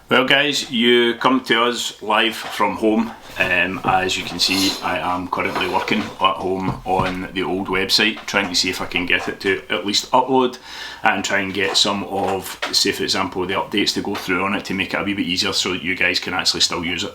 Well guys, you come to us live from home. As you can see, I am currently working at home on the old website, trying to see if I can get it to at least upload and try and get some of, say for example, the updates to go through on it to make it a wee bit easier so that you guys can actually still use it.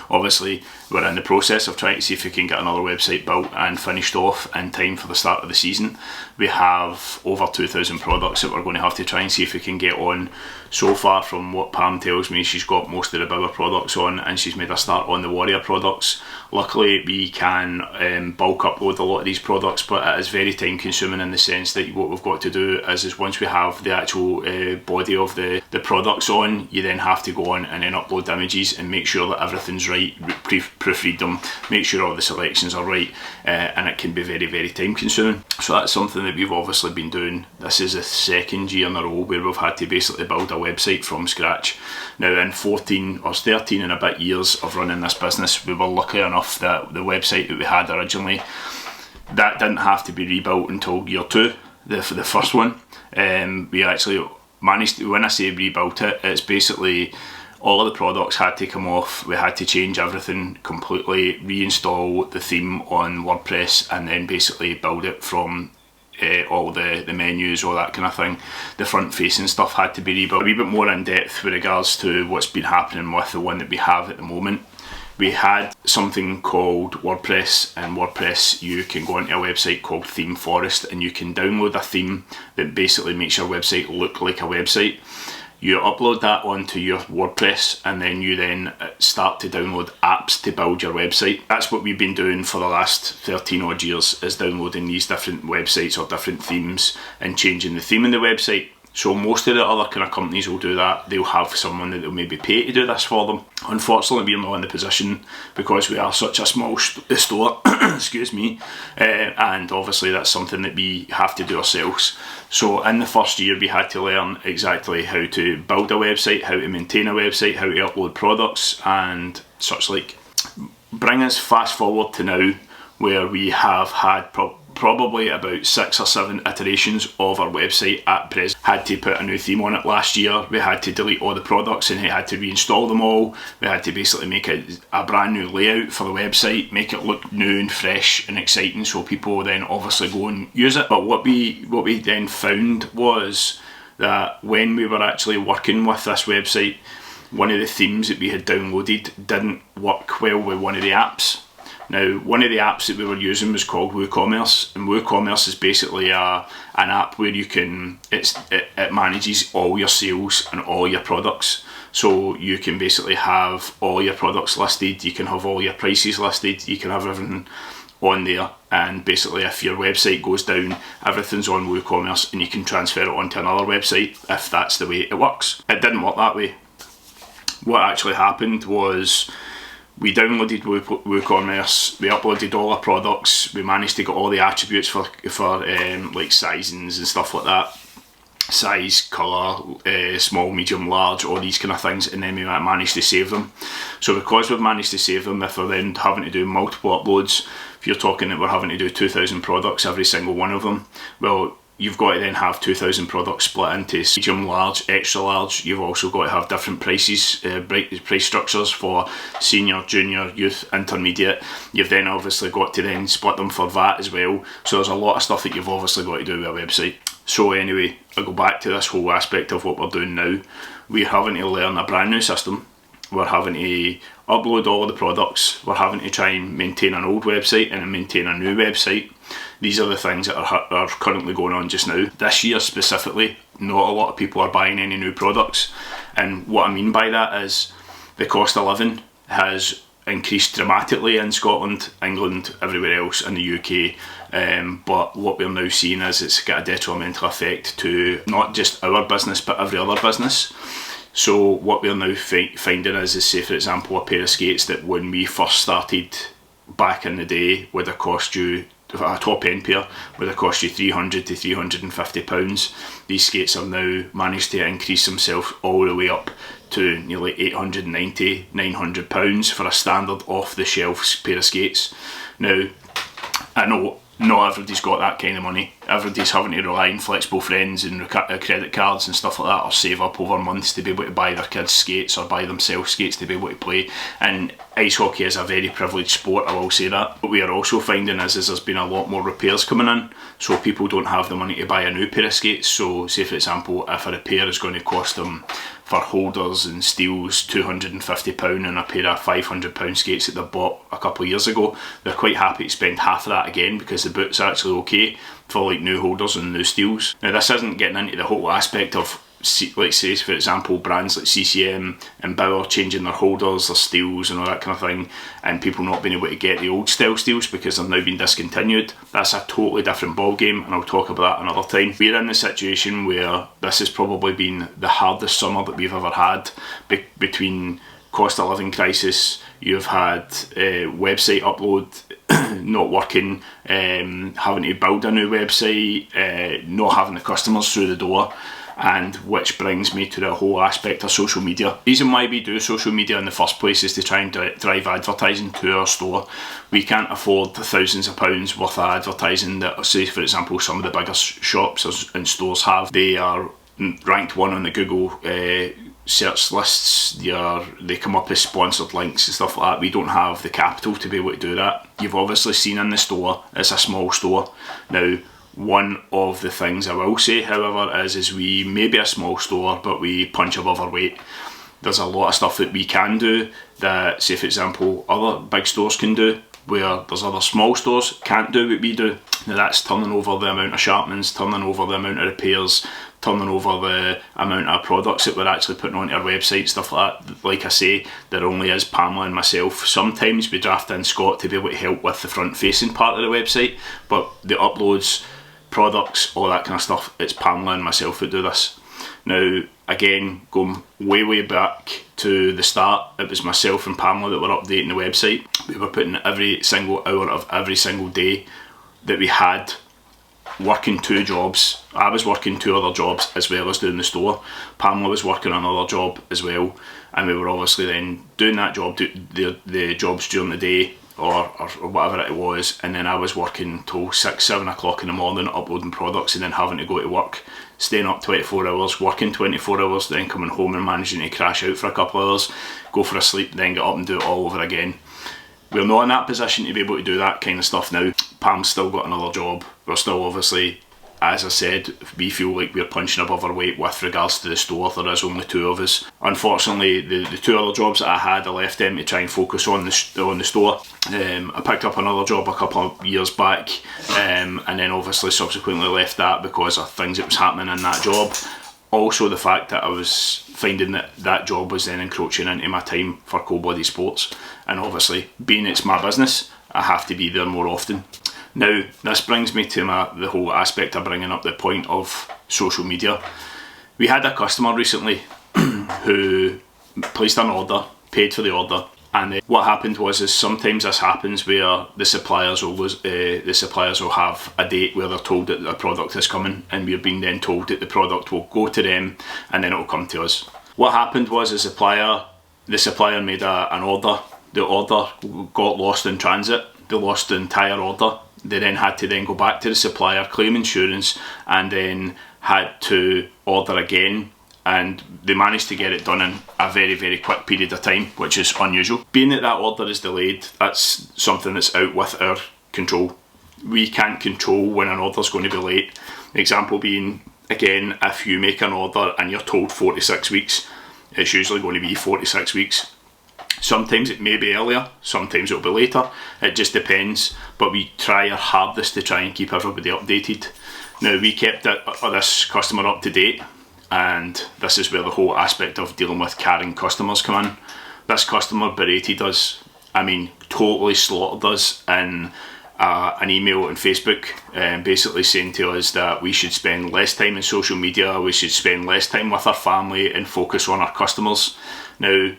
Obviously, we're in the process of trying to see if we can get another website built and finished off in time for the start of the season. We have over 2,000 products that we're going to have to try and see if we can get on. So far, from what Pam tells me, she's got most of the bigger products on and she's made a start on the Warrior products. Luckily, we can bulk upload a lot of these products, but it is very time consuming in the sense that what we've got to do is once we have the actual body of the products on, you then have to go on and then upload the images and make sure that everything's right, proofread them, make sure all the selections are right, and it can be very, very time consuming. So that's something that we've obviously been doing. This is the second year in a row where we've had to basically build a website from scratch. Now in 14 or 13 and a bit years of running this business, we were lucky enough that the website that we had originally, that didn't have to be rebuilt until year 2, for the first one. We actually managed to, when I say rebuilt it, it's basically all of the products had to come off, we had to change everything completely, reinstall the theme on WordPress and then basically build it from all the menus, all that kind of thing. The front facing stuff had to be rebuilt. A wee bit more in depth with regards to what's been happening with the one that we have at the moment. We had something called WordPress, and WordPress, you can go onto a website called Theme Forest and you can download a theme that basically makes your website look like a website. You upload that onto your WordPress and then you then start to download apps to build your website. That's what we've been doing for the last 13 odd years, is downloading these different websites or different themes and changing the theme in the website. So most of the other kind of companies will do that. They'll have someone that they'll maybe pay to do this for them. Unfortunately, we're not in the position because we are such a small store, excuse me, and obviously that's something that we have to do ourselves. So in the first year we had to learn exactly how to build a website, how to maintain a website, how to upload products and such like. Bring us fast forward to now, where we have had probably about 6 or 7 iterations of our website at present. Had to put a new theme on it last year, we had to delete all the products and we had to reinstall them all. We had to basically make it a brand new layout for the website, make it look new and fresh and exciting so people then obviously go and use it. But what we then found was that when we were actually working with this website, one of the themes that we had downloaded didn't work well with one of the apps. Now, one of the apps that we were using was called WooCommerce, and WooCommerce is basically an app where you can, it manages all your sales and all your products. So you can basically have all your products listed, you can have all your prices listed, you can have everything on there, and basically if your website goes down, everything's on WooCommerce and you can transfer it onto another website if that's the way it works. It didn't work that way. What actually happened was, we downloaded WooCommerce, we uploaded all our products, we managed to get all the attributes for like sizings and stuff like that. Size, colour, small, medium, large, all these kind of things, and then we managed to save them. So because we've managed to save them, if we're then having to do multiple uploads, if you're talking that we're having to do 2,000 products, every single one of them, well, you've got to then have 2,000 products split into medium, large, extra large. You've also got to have different prices, price structures for senior, junior, youth, intermediate. You've then obviously got to then split them for VAT as well. So there's a lot of stuff that you've obviously got to do with a website. So anyway, I go back to this whole aspect of what we're doing now. We're having to learn a brand new system. We're having to upload all of the products. We're having to try and maintain an old website and maintain a new website. These are the things that are currently going on just now. This year specifically, not a lot of people are buying any new products. And what I mean by that is the cost of living has increased dramatically in Scotland, England, everywhere else in the UK. But what we're now seeing is it's got a detrimental effect to not just our business but every other business. So what we're now finding is, say for example, a pair of skates that when we first started back in the day would have cost you, a top end pair would have cost you £300 to £350. These skates have now managed to increase themselves all the way up to nearly £890, £900 for a standard off the shelf pair of skates. Now, I know not everybody's got that kind of money. Everybody's having to rely on flexible friends and credit cards and stuff like that, or save up over months to be able to buy their kids skates or buy themselves skates to be able to play. And ice hockey is a very privileged sport, I will say that. What we are also finding is there's been a lot more repairs coming in, so people don't have the money to buy a new pair of skates. So say for example, if a repair is going to cost them for holders and steels £250 and a pair of £500 skates that they bought a couple of years ago, they're quite happy to spend half of that again because the boot's actually okay for like new holders and new steels. Now this isn't getting into the whole aspect of, like say for example, brands like CCM and Bauer changing their holders, their steels and all that kind of thing, and people not being able to get the old style steels because they've now been discontinued. That's a totally different ball game, and I'll talk about that another time. We're in the situation where this has probably been the hardest summer that we've ever had, between cost of living crisis, you've had website upload not working, having to build a new website, not having the customers through the door, and which brings me to the whole aspect of social media. The reason why we do social media in the first place is to try and drive advertising to our store. We can't afford the thousands of pounds worth of advertising that, say for example, some of the bigger shops and stores have. They are ranked 1 on the Google search lists. They come up as sponsored links and stuff like that. We don't have the capital to be able to do that. You've obviously seen in the store, it's a small store. Now, one of the things I will say, however, is we may be a small store, but we punch above our weight. There's a lot of stuff that we can do that, say for example, other big stores can do, where there's other small stores can't do what we do. Now that's turning over the amount of sharpenings, turning over the amount of repairs, turning over the amount of products that we're actually putting onto our website, stuff like that. Like I say, there only is Pamela and myself. Sometimes we draft in Scott to be able to help with the front facing part of the website, but the uploads, products, all that kind of stuff, it's Pamela and myself who do this. Now again, going way back to the start, it was myself and Pamela that were updating the website. We were putting every single hour of every single day that we had working 2 jobs. I was working 2 other jobs as well as doing the store. Pamela was working another job as well, and we were obviously then doing that job, the jobs during the day or whatever it was, and then I was working till 6, 7 o'clock in the morning uploading products and then having to go to work, staying up 24 hours, working 24 hours, then coming home and managing to crash out for a couple of hours, go for a sleep, then get up and do it all over again. We're not in that position to be able to do that kind of stuff now. Pam's still got another job. We're still obviously, as I said, we feel like we're punching above our weight with regards to the store. There is only 2 of us. Unfortunately, the 2 other jobs that I had, I left them to try and focus on the store. I picked up another job a couple of years back, and then obviously subsequently left that because of things that was happening in that job. Also the fact that I was finding that job was then encroaching into my time for Cold Blooded Sports, and obviously being it's my business, I have to be there more often. Now this brings me to the whole aspect of bringing up the point of social media. We had a customer recently who placed an order, paid for the order, and what happened was sometimes this happens where the suppliers will have a date where they're told that the product is coming, and we're being then told that the product will go to them and then it will come to us. What happened was the supplier made an order. The order got lost in transit. They lost the entire order. They then had to go back to the supplier, claim insurance, and then had to order again. And they managed to get it done in a very quick period of time, which is unusual. Being that order is delayed, that's something that's out with our control. We can't control when an order's going to be late. The example being, again, if you make an order and you're told 46 weeks, it's usually going to be 46 weeks. Sometimes it may be earlier, sometimes it'll be later, it just depends, but we try our hardest to try and keep everybody updated. Now we kept this customer up to date, and this is where the whole aspect of dealing with carrying customers come in. This customer berated us, I mean totally slaughtered us in an email on Facebook, basically saying to us that we should spend less time in social media, we should spend less time with our family and focus on our customers. Now,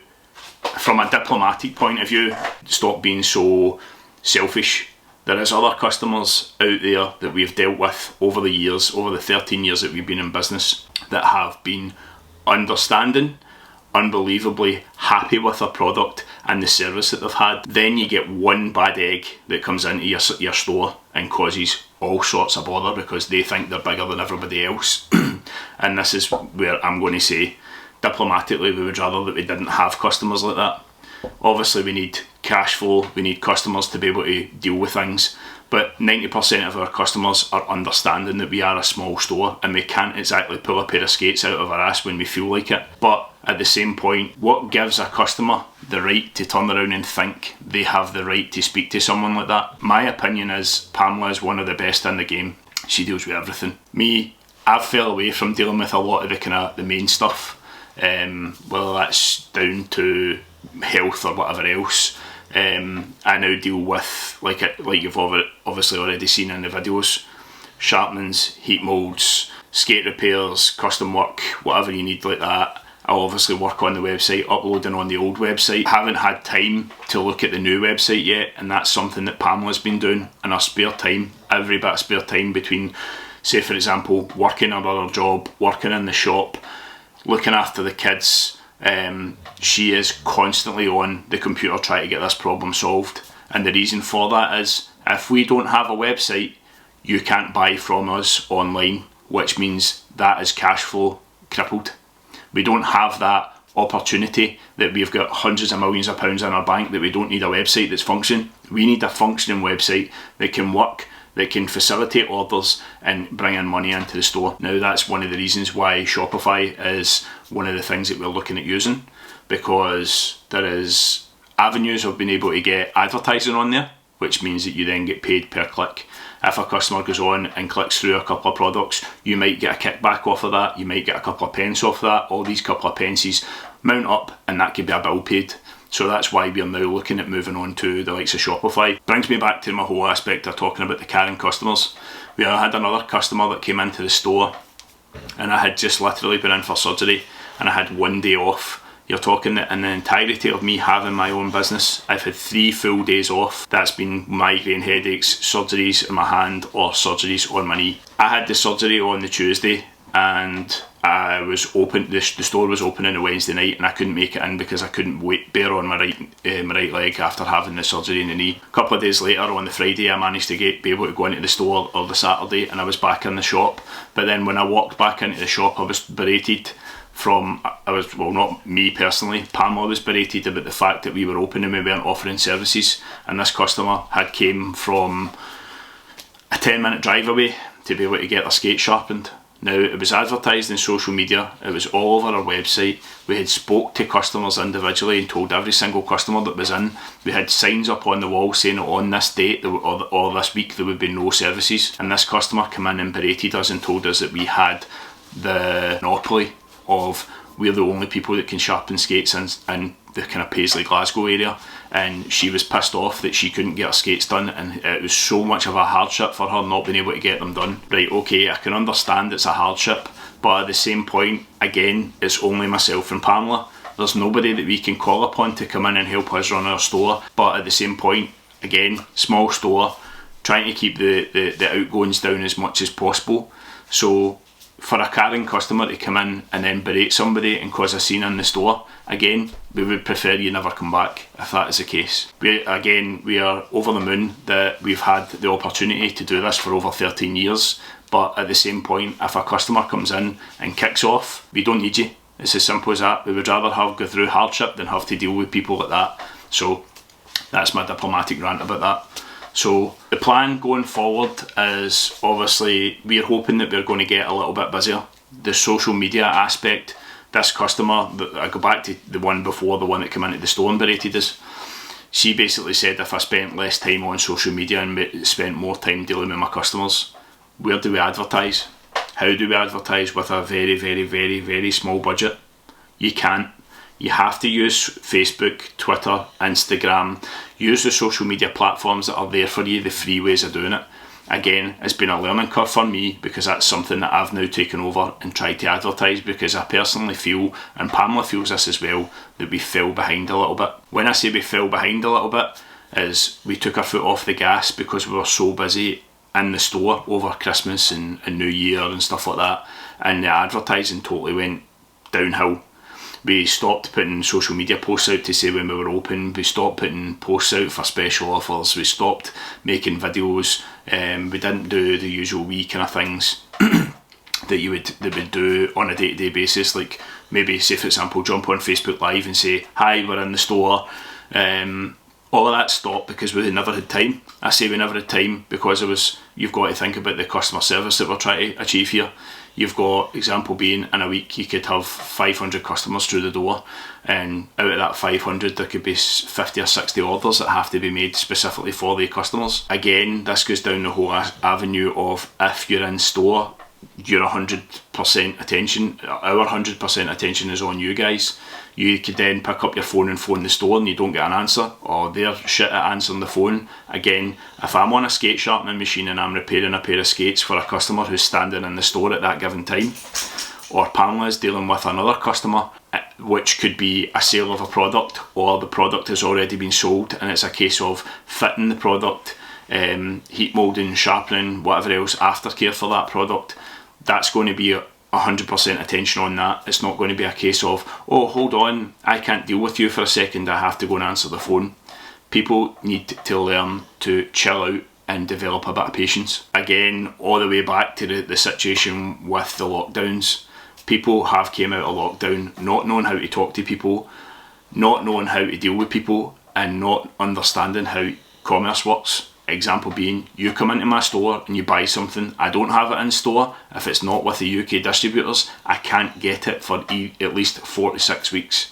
from a diplomatic point of view, stop being so selfish. There is other customers out there that we've dealt with over the years, over the 13 years that we've been in business, that have been understanding, unbelievably happy with their product and the service that they've had. Then you get one bad egg that comes into your store and causes all sorts of bother because they think they're bigger than everybody else. And this is where I'm going to say, diplomatically, we would rather that we didn't have customers like that. Obviously we need cash flow, we need customers to be able to deal with things, but 90% of our customers are understanding that we are a small store and we can't exactly pull a pair of skates out of our ass when we feel like it. But at the same point, what gives a customer the right to turn around and think they have the right to speak to someone like that? My opinion is Pamela is one of the best in the game. She deals with everything. Me, I've fell away from dealing with a lot of the main stuff, whether that's down to health or whatever else. I now deal with, like you've obviously already seen in the videos, sharpenings, heat moulds, skate repairs, custom work, whatever you need like that. I'll obviously work on the website, uploading on the old website. Haven't had time to look at the new website yet, and that's something that Pamela's been doing in her spare time, every bit of spare time between, say for example, working another job, working in the shop, looking after the kids. She is constantly on the computer trying to get this problem solved, and the reason for that is if we don't have a website, you can't buy from us online, which means that is cash flow crippled. We don't have that opportunity that we've got hundreds of millions of pounds in our bank that we don't need a website that's functioning. We need a functioning website that can work, that can facilitate orders and bring in money into the store. Now that's one of the reasons why Shopify is one of the things that we're looking at using, because there is avenues of being able to get advertising on there, which means that you then get paid per click. If a customer goes on and clicks through a couple of products, you might get a kickback off of that, you might get a couple of pence off of that. All these couple of pences mount up and that could be a bill paid. So that's why we're now looking at moving on to the likes of Shopify. Brings me back to my whole aspect of talking about the caring customers. We had another customer that came into the store and I had just literally been in for surgery and I had one day off. You're talking that in the entirety of me having my own business, I've had 3 full days off. That's been migraine headaches, surgeries in my hand or surgeries on my knee. I had the surgery on the Tuesday and I was open. The store was open on a Wednesday night and I couldn't make it in because I couldn't bear on my right leg after having the surgery in the knee. A couple of days later on the Friday I managed to be able to go into the store, or the Saturday, and I was back in the shop. But then when I walked back into the shop I was berated well, not me personally, Pamela was berated about the fact that we were open and we weren't offering services, and this customer had came from a 10-minute drive away to be able to get their skate sharpened. Now it was advertised in social media, it was all over our website, we had spoke to customers individually and told every single customer that was in. We had signs up on the wall saying that on this date or this week there would be no services, and this customer came in and berated us and told us that we had the monopoly of we're the only people that can sharpen skates in the kind of Paisley, Glasgow area, and she was pissed off that she couldn't get her skates done, and it was so much of a hardship for her not being able to get them done. Right, okay, I can understand it's a hardship, but at the same point, again, it's only myself and Pamela. There's nobody that we can call upon to come in and help us run our store, but at the same point, again, small store, trying to keep the outgoings down as much as possible. So for a caring customer to come in and then berate somebody and cause a scene in the store, again, we would prefer you never come back if that is the case. We are over the moon that we've had the opportunity to do this for over 13 years, but at the same point, if a customer comes in and kicks off, we don't need you. It's as simple as that. We would rather go through hardship than have to deal with people like that. So that's my diplomatic rant about that. So the plan going forward is, obviously we're hoping that we're going to get a little bit busier. The social media aspect, this customer, I go back to the one before, the one that came into the store and berated us, she basically said if I spent less time on social media and spent more time dealing with my customers, where do we advertise? How do we advertise with a very, very, very, very small budget? You can't. You have to use Facebook, Twitter, Instagram, use the social media platforms that are there for you, the free ways of doing it. Again, it's been a learning curve for me because that's something that I've now taken over and tried to advertise, because I personally feel, and Pamela feels this as well, that we fell behind a little bit. When I say we fell behind a little bit, is we took our foot off the gas because we were so busy in the store over Christmas and New Year and stuff like that, and the advertising totally went downhill. We stopped putting social media posts out to say when we were open. We stopped putting posts out for special offers. We stopped making videos. We didn't do the usual wee kind of things that would do on a day-to-day basis, like maybe, say for example, jump on Facebook Live and say, hi, we're in the store. All of that stopped because we never had time. I say we never had time because you've got to think about the customer service that we're trying to achieve here. You've got, example being, in a week you could have 500 customers through the door, and out of that 500 there could be 50 or 60 orders that have to be made specifically for the customers. Again, this goes down the whole avenue of, if you're in store, your 100% attention, our 100% attention is on you guys. You could then pick up your phone and phone the store and you don't get an answer, or they're shit at answering the phone. Again, if I'm on a skate sharpening machine and I'm repairing a pair of skates for a customer who's standing in the store at that given time, or Pamela is dealing with another customer, which could be a sale of a product, or the product has already been sold and it's a case of fitting the product, heat moulding, sharpening, whatever else, aftercare for that product, that's going to be 100% attention on that. It's not going to be a case of, oh, hold on, I can't deal with you for a second, I have to go and answer the phone. People need to learn to chill out and develop a bit of patience. Again, all the way back to the situation with the lockdowns. People have came out of lockdown not knowing how to talk to people, not knowing how to deal with people, and not understanding how commerce works. Example being, you come into my store and you buy something, I don't have it in store. If it's not with the UK distributors, I can't get it for at least 4 to 6 weeks.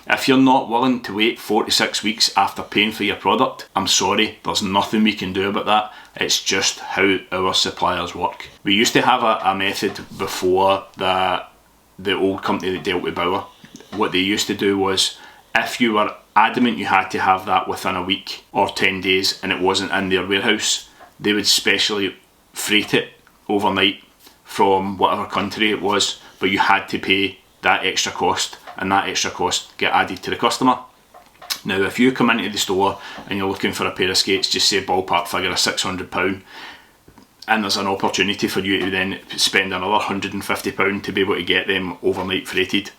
If you're not willing to wait 4 to 6 weeks after paying for your product, I'm sorry, there's nothing we can do about that. It's just how our suppliers work. We used to have a method before the old company that dealt with Bauer. What they used to do was, if you were adamant you had to have that within a week or 10 days and it wasn't in their warehouse, they would specially freight it overnight from whatever country it was, but you had to pay that extra cost, and that extra cost get added to the customer. Now, if you come into the store and you're looking for a pair of skates, just say ballpark figure of £600, and there's an opportunity for you to then spend another £150 to be able to get them overnight freighted,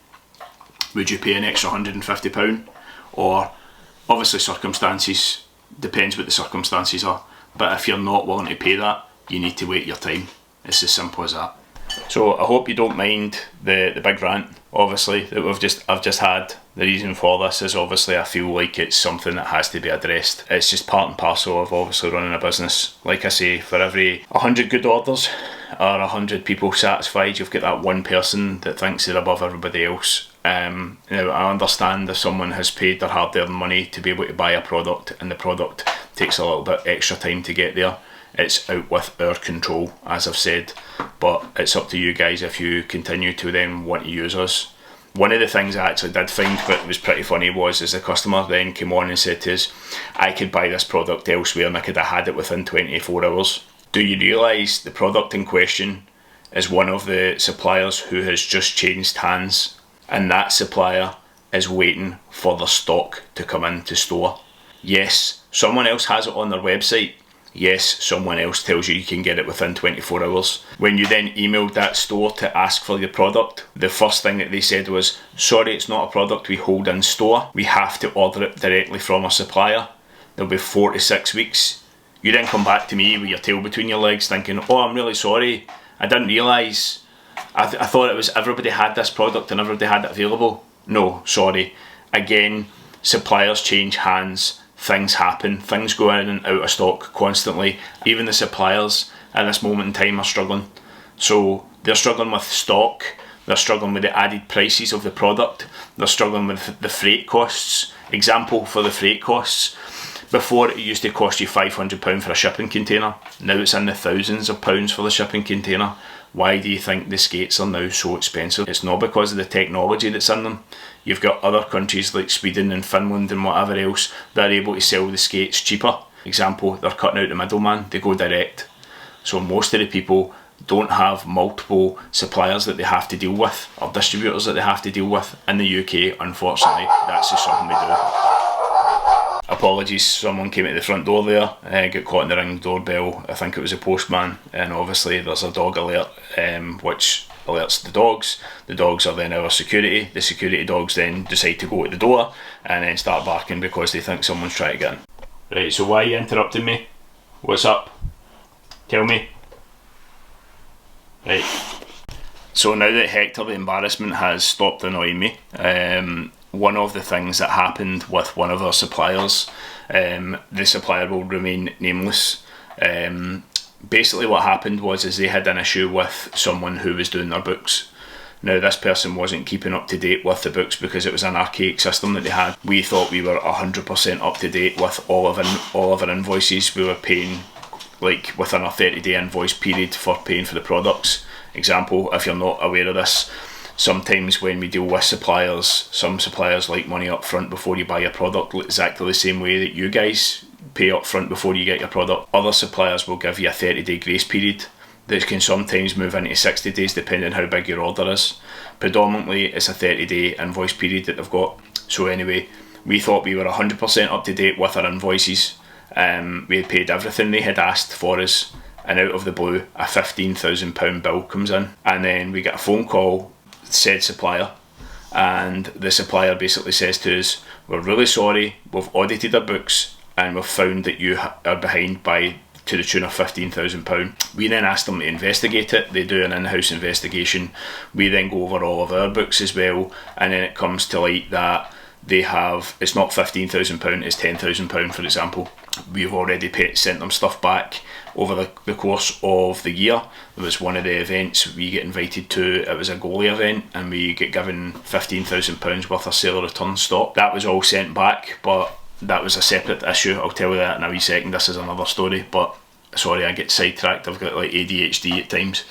would you pay an extra £150? Or, obviously circumstances, depends what the circumstances are, but if you're not willing to pay that, you need to wait your time. It's as simple as that. So I hope you don't mind the big rant, obviously, that I've just had. The reason for this is, obviously, I feel like it's something that has to be addressed. It's just part and parcel of obviously running a business. Like I say, for every 100 good orders or 100 people satisfied, you've got that one person that thinks they're above everybody else. Now, I understand if someone has paid their hard-earned money to be able to buy a product and the product takes a little bit extra time to get there, it's out with our control, as I've said, but it's up to you guys if you continue to then want to use us. One of the things I actually did find that was pretty funny was, as the customer then came on and said to us, I could buy this product elsewhere and I could have had it within 24 hours. Do you realise the product in question is one of the suppliers who has just changed hands, and that supplier is waiting for the stock to come into store? Yes, someone else has it on their website. Yes, someone else tells you you can get it within 24 hours. When you then emailed that store to ask for your product, the first thing that they said was, sorry, it's not a product we hold in store. We have to order it directly from our supplier. There'll be 4 to 6 weeks. You then come back to me with your tail between your legs thinking, oh, I'm really sorry. I didn't realise. I thought it was everybody had this product and everybody had it available. No, sorry. Again, suppliers change hands. Things happen, things go in and out of stock constantly. Even the suppliers at this moment in time are struggling. So they're struggling with stock, they're struggling with the added prices of the product, they're struggling with the freight costs. Example for the freight costs, before it used to cost you £500 for a shipping container, now it's in the thousands of pounds for the shipping container. Why do you think the skates are now so expensive? It's not because of the technology that's in them. You've got other countries like Sweden and Finland and whatever else that are able to sell the skates cheaper. Example, they're cutting out the middleman, they go direct. So most of the people don't have multiple suppliers that they have to deal with, or distributors that they have to deal with. In the UK, unfortunately, that's just something we do. Apologies, someone came at the front door there, got caught in the ring doorbell. I think it was a postman, and obviously there's a dog alert, which alerts the dogs are then our security, the security dogs then decide to go to the door and then start barking because they think someone's trying to get in. Right, so why are you interrupting me? What's up? Tell me. Right. So now that Hector the embarrassment has stopped annoying me, one of the things that happened with one of our suppliers, the supplier will remain nameless. Basically what happened was they had an issue with someone who was doing their books. Now this person wasn't keeping up to date with the books because it was an archaic system that they had. We thought we were 100% up to date with all of our invoices. We were paying like within a 30-day invoice period for paying for the products. Example, if you're not aware of this, sometimes when we deal with suppliers, some suppliers like money up front before you buy your product, exactly the same way that you guys pay up front before you get your product. Other suppliers will give you a 30-day grace period that can sometimes move into 60 days depending on how big your order is. Predominantly it's a 30-day invoice period that they've got. So anyway, we thought we were 100% up to date with our invoices. We had paid everything they had asked for us, and out of the blue a £15,000 bill comes in, and then we get a phone call, said supplier, and the supplier basically says to us, we're really sorry, we've audited our books and we've found that you are behind by to the tune of £15,000. We then ask them to investigate it. They do an in-house investigation. We then go over all of our books as well, and then it comes to light that they have, it's not £15,000, it's £10,000 for example. We've already sent them stuff back over the course of the year. There was one of the events we get invited to, it was a goalie event, and we get given £15,000 worth of seller return stock. That was all sent back, but that was a separate issue. I'll tell you that in a wee second. This is another story, but sorry, I get sidetracked. I've got like ADHD at times.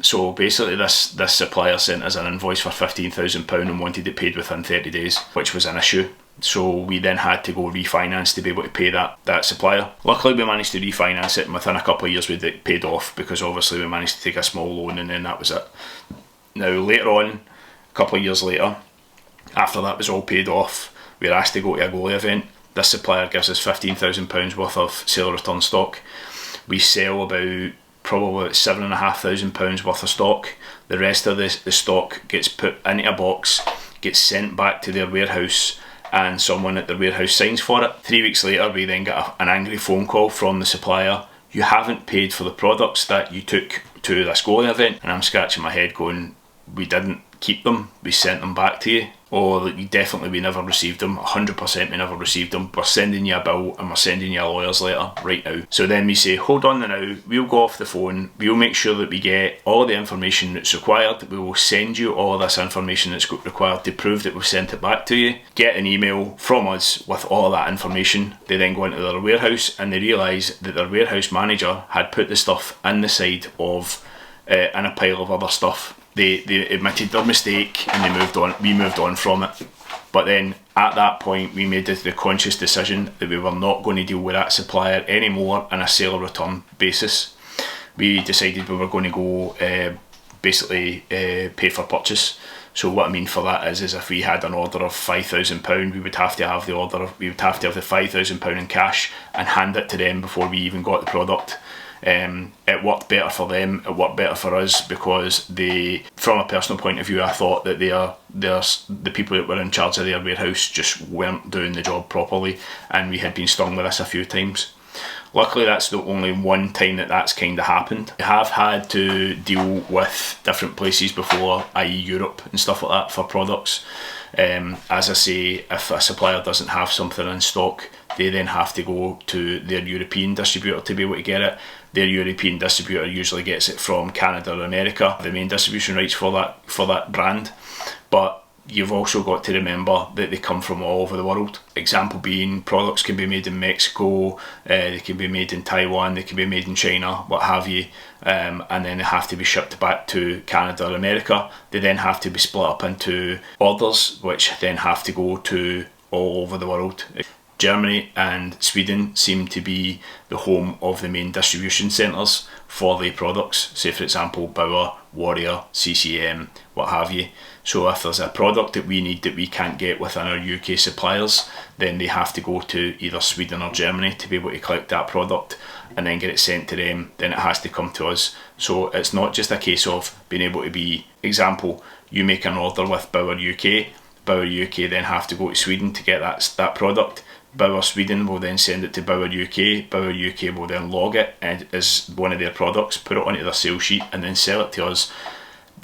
So basically this supplier sent us an invoice for £15,000 and wanted it paid within 30 days, which was an issue. So we then had to go refinance to be able to pay that supplier. Luckily we managed to refinance it, and within a couple of years we it paid off, because obviously we managed to take a small loan, and then that was it. Now later on, a couple of years later, after that was all paid off, we were asked to go to a goalie event. This supplier gives us £15,000 worth of sale return stock. We sell about probably £7,500 worth of stock. The rest of the stock gets put into a box, gets sent back to their warehouse, and someone at the warehouse signs for it. 3 weeks later we then get an angry phone call from the supplier. You haven't paid for the products that you took to this goalie event. And I'm scratching my head going, we didn't keep them, we sent them back to you. Or we never received them, 100% we never received them. We're sending you a bill and we're sending you a lawyer's letter right now. So then we say, hold on now, we'll go off the phone, we'll make sure that we get all the information that's required, we will send you all of this information that's required to prove that we've sent it back to you. Get an email from us with all of that information. They then go into their warehouse and they realise that their warehouse manager had put the stuff in the side of, in a pile of other stuff. They admitted their mistake and they moved on. We moved on from it. But then at that point we made the conscious decision that we were not going to deal with that supplier anymore on a sale or return basis. We decided we were going to go basically pay for purchase. So what I mean for that is if we had an order of £5,000, we would have to have the £5,000 in cash and hand it to them before we even got the product. It worked better for them, it worked better for us, because from a personal point of view, I thought that the people that were in charge of their warehouse just weren't doing the job properly, and we had been stung with this a few times. Luckily that's the only one time that's kind of happened. I have had to deal with different places before, i.e. Europe and stuff like that, for products. As I say, if a supplier doesn't have something in stock, they then have to go to their European distributor to be able to get it. Their European distributor usually gets it from Canada or America, the main distribution rights for that brand. But you've also got to remember that they come from all over the world. Example being, products can be made in Mexico, they can be made in Taiwan, they can be made in China, what have you, and then they have to be shipped back to Canada or America. They then have to be split up into orders, which then have to go to all over the world. Germany and Sweden seem to be the home of the main distribution centres for the products. Say for example Bauer, Warrior, CCM, what have you. So if there's a product that we need that we can't get within our UK suppliers, then they have to go to either Sweden or Germany to be able to collect that product and then get it sent to them. Then it has to come to us. So it's not just a case of being able to be, example, you make an order with Bauer UK, Bauer UK then have to go to Sweden to get that product. Bauer Sweden will then send it to Bauer UK. Bauer UK will then log it as one of their products, put it onto their sales sheet, and then sell it to us.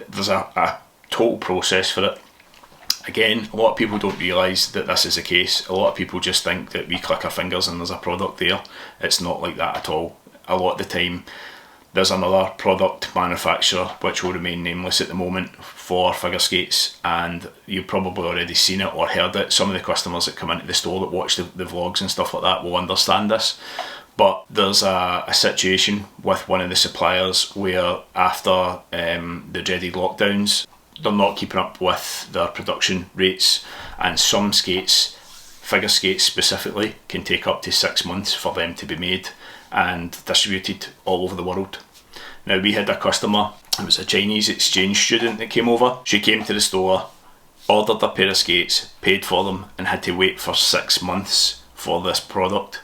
There's a total process for it. Again, a lot of people don't realise that this is the case. A lot of people just think that we click our fingers and there's a product there. It's not like that at all. A lot of the time, there's another product manufacturer, which will remain nameless at the moment, for figure skates, and you've probably already seen it or heard it. Some of the customers that come into the store that watch the vlogs and stuff like that will understand this. But there's a situation with one of the suppliers where after the dreaded lockdowns, they're not keeping up with their production rates, and some skates, figure skates specifically, can take up to 6 months for them to be made and distributed all over the world. Now, we had a customer, it was a Chinese exchange student that came over. She came to the store, ordered a pair of skates, paid for them, and had to wait for 6 months for this product.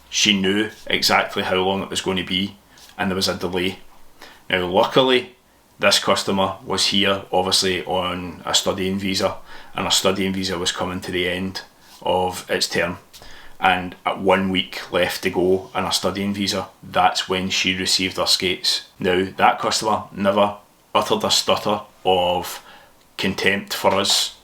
She knew exactly how long it was going to be, and there was a delay. Now, luckily, this customer was here obviously on a studying visa, and her studying visa was coming to the end of its term, and at 1 week left to go on her studying visa, that's when she received her skates. Now, that customer never uttered a stutter of contempt for us.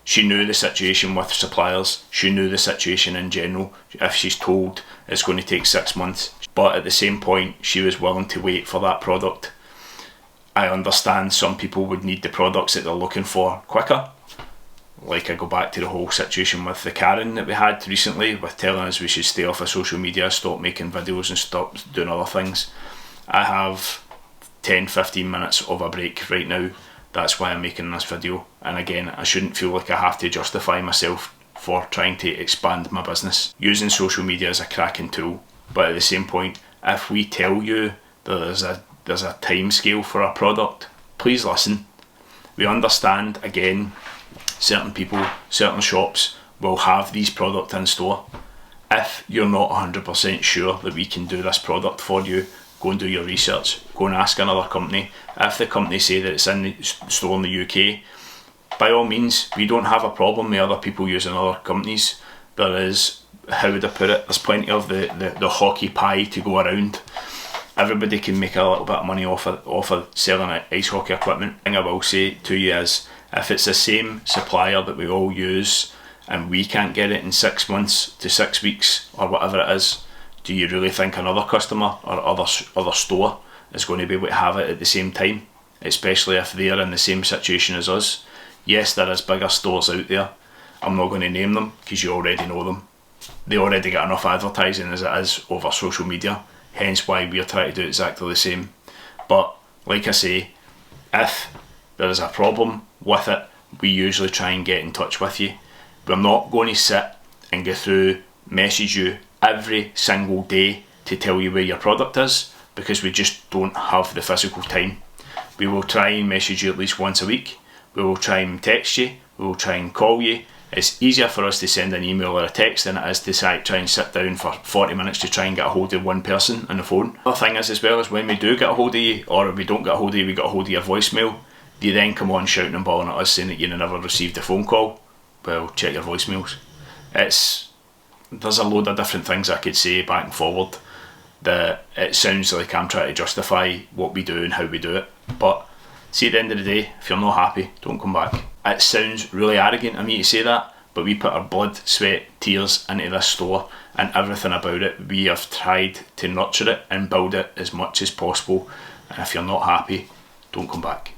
She knew the situation with suppliers, she knew the situation in general. If she's told it's going to take 6 months, but at the same point she was willing to wait for that product. I understand some people would need the products that they're looking for quicker. Like, I go back to the whole situation with the Karen that we had recently, with telling us we should stay off of social media, stop making videos and stop doing other things. I have 10-15 minutes of a break right now. That's why I'm making this video. And again, I shouldn't feel like I have to justify myself for trying to expand my business. Using social media is a cracking tool, but at the same point, if we tell you that there's a time scale for a product, please listen. We understand, again, certain people, certain shops will have these products in store. If you're not 100% sure that we can do this product for you, go and do your research. Go and ask another company. If the company say that it's in the store in the UK, by all means, we don't have a problem with other people using other companies. There is, how would I put it, there's plenty of the hockey pie to go around. Everybody can make a little bit of money off of selling ice hockey equipment. The thing I will say to you is, if it's the same supplier that we all use and we can't get it in 6 months to 6 weeks or whatever it is, do you really think another customer or other store is going to be able to have it at the same time? Especially if they're in the same situation as us. Yes, there is bigger stores out there. I'm not going to name them because you already know them. They already get enough advertising as it is over social media. Hence why we're trying to do exactly the same. But like I say, if there is a problem with it, we usually try and get in touch with you. We're not going to sit and go through, message you every single day to tell you where your product is, because we just don't have the physical time. We will try and message you at least once a week. We will try and text you. We will try and call you. It's easier for us to send an email or a text than it is to try and sit down for 40 minutes to try and get a hold of one person on the phone. The thing is, as well, is when we do get a hold of you, or if we don't get a hold of you, we get a hold of your voicemail, you then come on shouting and bawling at us saying that you never received a phone call. Well, check your voicemails. There's a load of different things I could say back and forward that it sounds like I'm trying to justify what we do and how we do it. But see, at the end of the day, if you're not happy, don't come back. It sounds really arrogant of me to say that, but we put our blood, sweat, tears into this store, and everything about it. We have tried to nurture it and build it as much as possible. And if you're not happy, don't come back.